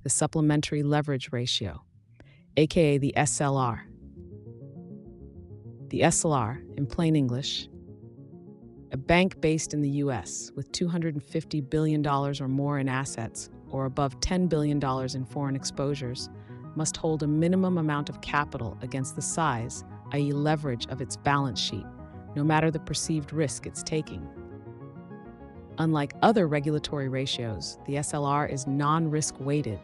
the supplementary leverage ratio, aka the SLR. The SLR, in plain English, a bank based in the US with $250 billion or more in assets or above $10 billion in foreign exposures, must hold a minimum amount of capital against the size, i.e. leverage, of its balance sheet, no matter the perceived risk it's taking. Unlike other regulatory ratios, the SLR is non-risk weighted,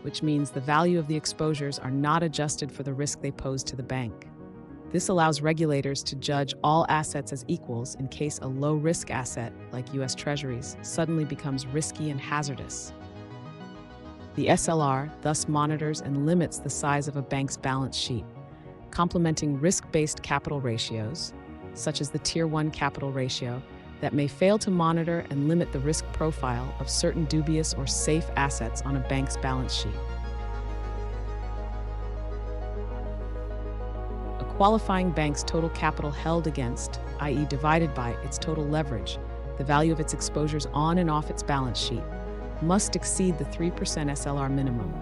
which means the value of the exposures are not adjusted for the risk they pose to the bank. This allows regulators to judge all assets as equals in case a low-risk asset, like U.S. Treasuries, suddenly becomes risky and hazardous. The SLR thus monitors and limits the size of a bank's balance sheet, complementing risk-based capital ratios, such as the Tier 1 capital ratio, that may fail to monitor and limit the risk profile of certain dubious or safe assets on a bank's balance sheet. A qualifying bank's total capital held against, i.e. divided by, its total leverage, the value of its exposures on and off its balance sheet, must exceed the 3% SLR minimum.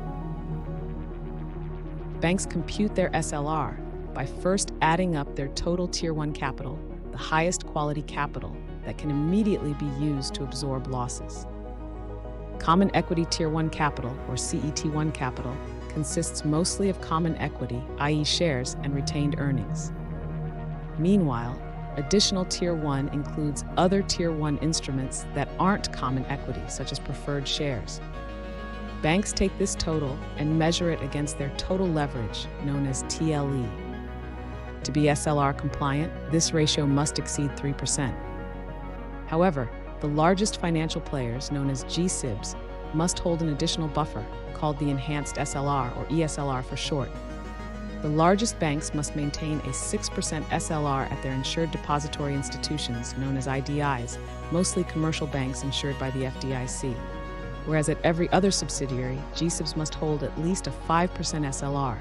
Banks compute their SLR by first adding up their total Tier 1 capital, the highest quality capital that can immediately be used to absorb losses. Common Equity Tier 1 capital, or CET1 capital, consists mostly of common equity, i.e. shares and retained earnings. Meanwhile, additional Tier 1 includes other Tier 1 instruments that aren't common equity, such as preferred shares. Banks take this total and measure it against their total leverage, known as TLE. To be SLR compliant, this ratio must exceed 3%. However, the largest financial players, known as GSIBs, must hold an additional buffer, called the Enhanced SLR, or ESLR for short. The largest banks must maintain a 6% SLR at their insured depository institutions, known as IDIs, mostly commercial banks insured by the FDIC. Whereas at every other subsidiary, GSIBs must hold at least a 5% SLR,